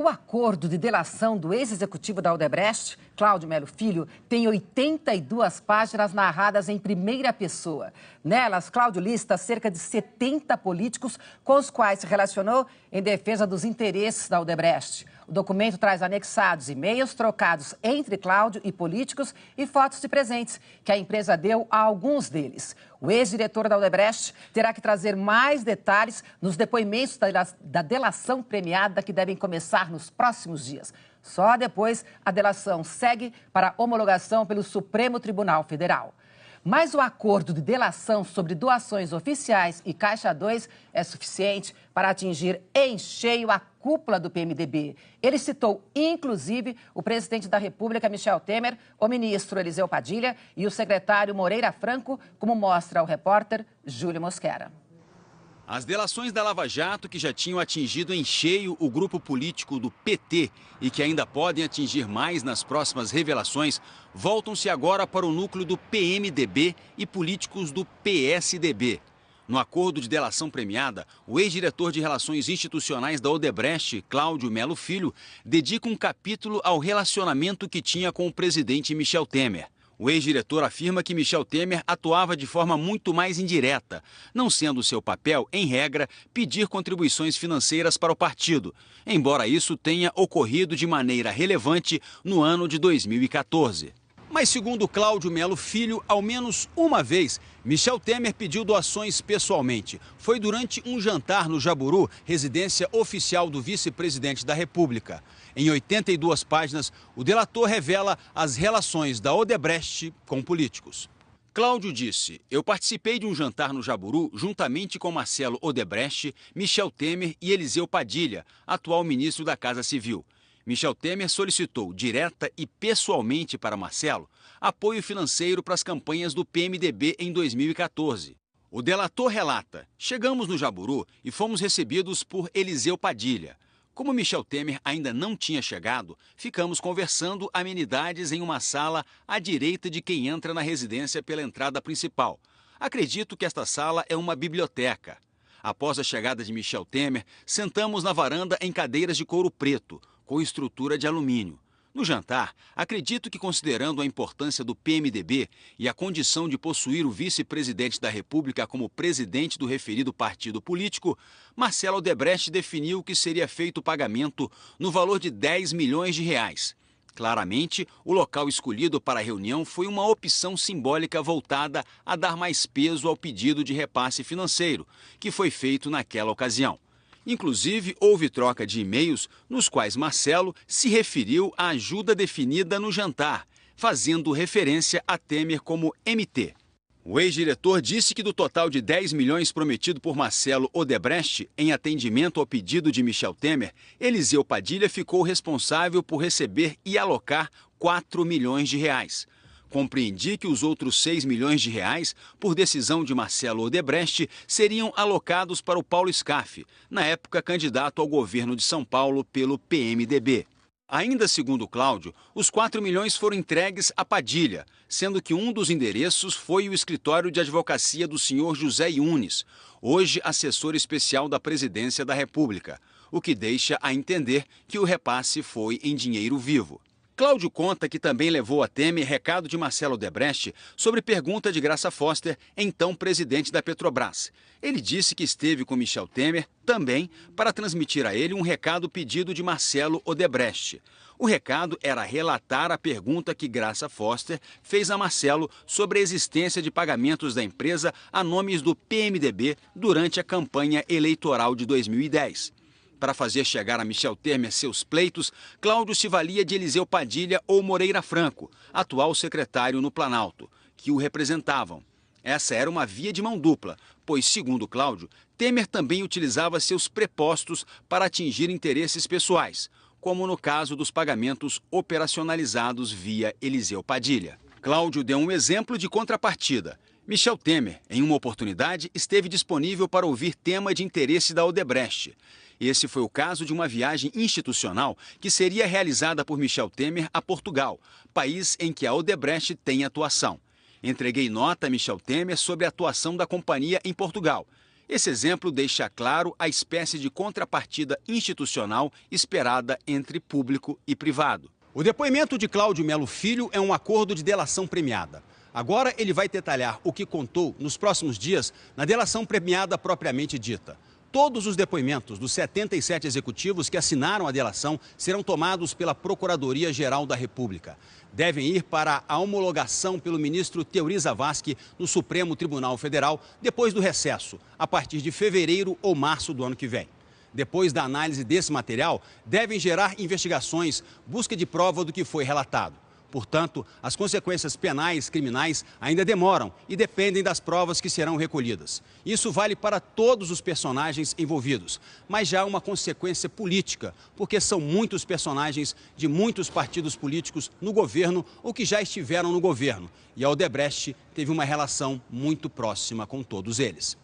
O acordo de delação do ex-executivo da Odebrecht, Cláudio Melo Filho, tem 82 páginas narradas em primeira pessoa. Nelas, Cláudio lista cerca de 70 políticos com os quais se relacionou em defesa dos interesses da Odebrecht. O documento traz anexados e-mails trocados entre Cláudio e políticos e fotos de presentes que a empresa deu a alguns deles. O ex-diretor da Odebrecht terá que trazer mais detalhes nos depoimentos da delação premiada que devem começar nos próximos dias. Só depois a delação segue para homologação pelo Supremo Tribunal Federal. Mas o acordo de delação sobre doações oficiais e Caixa 2 é suficiente para atingir em cheio a cúpula do PMDB. Ele citou, inclusive, o presidente da República, Michel Temer, o ministro Eliseu Padilha e o secretário Moreira Franco, como mostra o repórter Júlio Mosquera. As delações da Lava Jato, que já tinham atingido em cheio o grupo político do PT e que ainda podem atingir mais nas próximas revelações, voltam-se agora para o núcleo do PMDB e políticos do PSDB. No acordo de delação premiada, o ex-diretor de Relações Institucionais da Odebrecht, Cláudio Melo Filho, dedica um capítulo ao relacionamento que tinha com o presidente Michel Temer. O ex-diretor afirma que Michel Temer atuava de forma muito mais indireta, não sendo seu papel, em regra, pedir contribuições financeiras para o partido, embora isso tenha ocorrido de maneira relevante no ano de 2014. Mas, segundo Cláudio Melo Filho, ao menos uma vez, Michel Temer pediu doações pessoalmente. Foi durante um jantar no Jaburu, residência oficial do vice-presidente da República. Em 82 páginas, o delator revela as relações da Odebrecht com políticos. Cláudio disse: "Eu participei de um jantar no Jaburu juntamente com Marcelo Odebrecht, Michel Temer e Eliseu Padilha, atual ministro da Casa Civil. Michel Temer solicitou, direta e pessoalmente para Marcelo, apoio financeiro para as campanhas do PMDB em 2014. O delator relata: chegamos no Jaburu e fomos recebidos por Eliseu Padilha. Como Michel Temer ainda não tinha chegado, ficamos conversando amenidades em uma sala à direita de quem entra na residência pela entrada principal. Acredito que esta sala é uma biblioteca. Após a chegada de Michel Temer, sentamos na varanda em cadeiras de couro preto, com estrutura de alumínio. No jantar, acredito que, considerando a importância do PMDB e a condição de possuir o vice-presidente da República como presidente do referido partido político, Marcelo Odebrecht definiu que seria feito o pagamento no valor de 10 milhões de reais. Claramente, o local escolhido para a reunião foi uma opção simbólica voltada a dar mais peso ao pedido de repasse financeiro, que foi feito naquela ocasião. Inclusive, houve troca de e-mails nos quais Marcelo se referiu à ajuda definida no jantar, fazendo referência a Temer como MT. O ex-diretor disse que do total de 10 milhões prometido por Marcelo Odebrecht em atendimento ao pedido de Michel Temer, Eliseu Padilha ficou responsável por receber e alocar 4 milhões de reais. Compreendi que os outros 6 milhões de reais, por decisão de Marcelo Odebrecht, seriam alocados para o Paulo Scaff, na época candidato ao governo de São Paulo pelo PMDB. Ainda segundo Cláudio, os 4 milhões foram entregues a Padilha, sendo que um dos endereços foi o escritório de advocacia do senhor José Yunes, hoje assessor especial da Presidência da República, o que deixa a entender que o repasse foi em dinheiro vivo. Cláudio conta que também levou a Temer recado de Marcelo Odebrecht sobre pergunta de Graça Foster, então presidente da Petrobras. Ele disse que esteve com Michel Temer também para transmitir a ele um recado pedido de Marcelo Odebrecht. O recado era relatar a pergunta que Graça Foster fez a Marcelo sobre a existência de pagamentos da empresa a nomes do PMDB durante a campanha eleitoral de 2010. Para fazer chegar a Michel Temer seus pleitos, Cláudio se valia de Eliseu Padilha ou Moreira Franco, atual secretário no Planalto, que o representavam. Essa era uma via de mão dupla, pois, segundo Cláudio, Temer também utilizava seus prepostos para atingir interesses pessoais, como no caso dos pagamentos operacionalizados via Eliseu Padilha. Cláudio deu um exemplo de contrapartida. Michel Temer, em uma oportunidade, esteve disponível para ouvir tema de interesse da Odebrecht. Esse foi o caso de uma viagem institucional que seria realizada por Michel Temer a Portugal, país em que a Odebrecht tem atuação. Entreguei nota a Michel Temer sobre a atuação da companhia em Portugal. Esse exemplo deixa claro a espécie de contrapartida institucional esperada entre público e privado. O depoimento de Cláudio Melo Filho é um acordo de delação premiada. Agora ele vai detalhar o que contou nos próximos dias na delação premiada propriamente dita. Todos os depoimentos dos 77 executivos que assinaram a delação serão tomados pela Procuradoria-Geral da República. Devem ir para a homologação pelo ministro Teori Zavascki no Supremo Tribunal Federal depois do recesso, a partir de fevereiro ou março do ano que vem. Depois da análise desse material, devem gerar investigações, busca de prova do que foi relatado. Portanto, as consequências penais, criminais, ainda demoram e dependem das provas que serão recolhidas. Isso vale para todos os personagens envolvidos, mas já há uma consequência política, porque são muitos personagens de muitos partidos políticos no governo ou que já estiveram no governo. E a Odebrecht teve uma relação muito próxima com todos eles.